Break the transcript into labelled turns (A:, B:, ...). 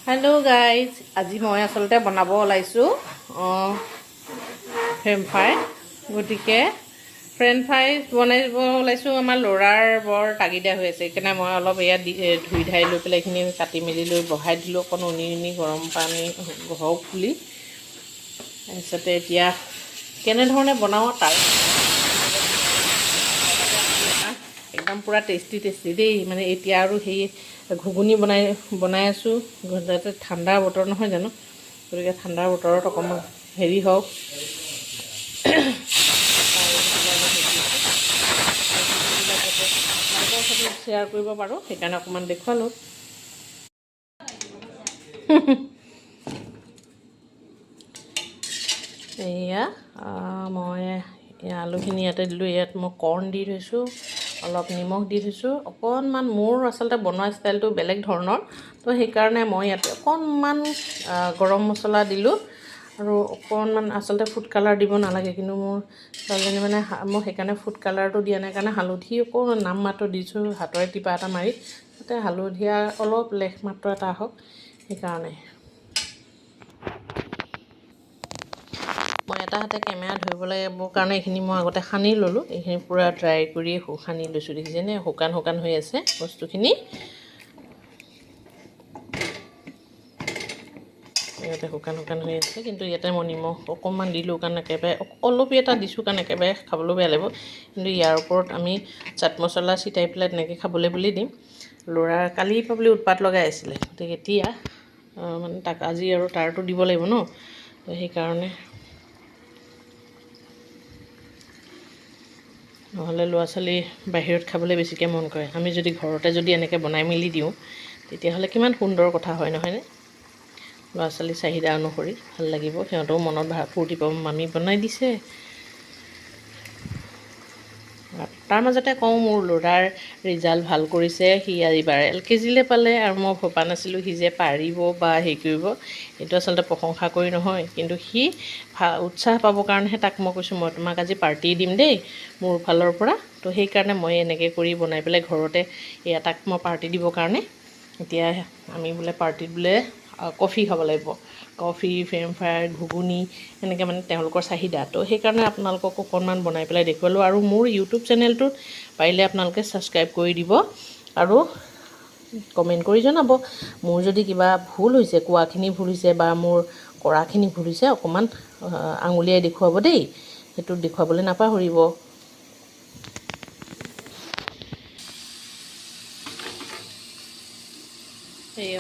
A: hello guys आज मैं आसलते बनाब ओलाइছোঁ फ्रेंच फ्राई गति के फ्रेंच फ्राई बनाब ओलाइছোঁ आमार लरार बर तागिदा हो आछे সেইকাৰণে मैं अलप एया धुई धाई लै पेলাই এইখিনি काटि मेलि लै बहाई दिলোঁ अकन उनी उनी गरम पानी हওক বুলি তাৰপিছতে এতিয়া কেনেধৰণে বনাওঁ তাৰ एकदम पूरा टेस्टी टेस्टी दे माने एतिया आरो हेई घुगुनी बनाई आसु जाते ठंडा बतर নহয় জানো গতিকে ঠান্ডা বতৰত অকমান হেৰি হওক শেয়াৰ কৰিব পাৰো সেইকাৰণে অকমান দেখুৱালো এয়া মই আলুখিনি ইয়াতে দিলোঁ ইয়াত মই কৰ্ণ দি থৈছোঁ অলপ নিমখ দি থৈছোঁ অকণমান মোৰ আসলতে বনোৱা ষ্টাইলটো বেলেগ ধৰণৰ তো সেইকাৰণে মই ইয়াতে অকণমান গৰম মছলা দিলোঁ আৰু অকণমান আসলতে ফুড কালাৰ দিব নালাগে কিন্তু মোৰ ছোৱালীজনী মানে মই সেইকাৰণে ফুড কালাৰটো দিয়া নাই কাৰণে হালধি অকণমান নাম মাত্ৰ দিছোঁ হাতৰে টিপা এটা মাৰি তাতে হালধীয়া অলপ লেখ মাত্ৰ এটা আহক সেইকাৰণে মই এটা হাতে কেমেৰা ধৰিবলৈ কাৰণে এইখিনি মই আগতে সানি ল'লোঁ এইখিনি পুৰা ড্ৰাই কৰি সানি লৈছোঁ দেখিছেনে শুকান শুকান হৈ আছে বস্তুখিনি ইয়াতে শুকান শুকান হৈ আছে কিন্তু ইয়াতে মই নিমখ অকণমান দিলোঁ কাৰণ একেবাৰে অলপ এটা দিছোঁ কাৰণ একেবাৰে খাবলৈ বেয়া লাগিব কিন্তু ইয়াৰ ওপৰত আমি চাট মছলা ছিটাই পেলাই তেনেকৈ খাবলৈ বুলি দিম ল'ৰা কালি পাবলৈ উৎপাত লগাই আছিলে গতিকে এতিয়া মানে তাক আজি আৰু তাৰটো দিব লাগিব ন তো সেইকাৰণে নহ'লে ল'ৰা ছোৱালী বাহিৰত খাবলৈ বেছিকৈ মন কৰে আমি যদি ঘৰতে যদি এনেকৈ বনাই মেলি দিওঁ তেতিয়াহ'লে কিমান সুন্দৰ কথা হয় নহয়নে ল'ৰা ছোৱালী চাহিদা অনুসৰি ভাল লাগিব সিহঁতেও মনত ফূৰ্তি পাব মামী বনাই দিছে তাৰ মাজতে কওঁ মোৰ ল'ৰাৰ ৰিজাল্ট ভাল কৰিছে সি এইবাৰ LKG পালে আৰু মই ভবা নাছিলোঁ সি যে পাৰিব বা হেৰি কৰিব এইটো আচলতে প্ৰশংসা কৰি নহয় কিন্তু সি উৎসাহ পাবৰ কাৰণেহে তাক মই কৈছোঁ মই তোমাক আজি পাৰ্টি দিম দেই মোৰ ফালৰ পৰা তো সেইকাৰণে মই এনেকৈ কৰি বনাই পেলাই ঘৰতে এয়া তাক মই পাৰ্টি দিবৰ কাৰণে এতিয়া আমি বোলে পাৰ্টিত বোলে কফি খাব লাগিব কফি ফ্ৰেঞ্চ ফ্ৰাই ঘুগুনি এনেকৈ মানে তেওঁলোকৰ চাহিদা তো সেইকাৰণে আপোনালোকক অকণমান বনাই পেলাই দেখুৱালোঁ আৰু মোৰ ইউটিউব চেনেলটোত পাৰিলে আপোনালোকে ছাবস্ক্ৰাইব কৰি দিব আৰু কমেণ্ট কৰি জনাব মোৰ যদি কিবা ভুল হৈছে কোৱাখিনি ভুল হৈছে বা মোৰ কৰাখিনি ভুল হৈছে অকণমান আঙুলিয়াই দেখুৱাব দেই সেইটো দেখুৱাবলৈ নাপাহৰিব এই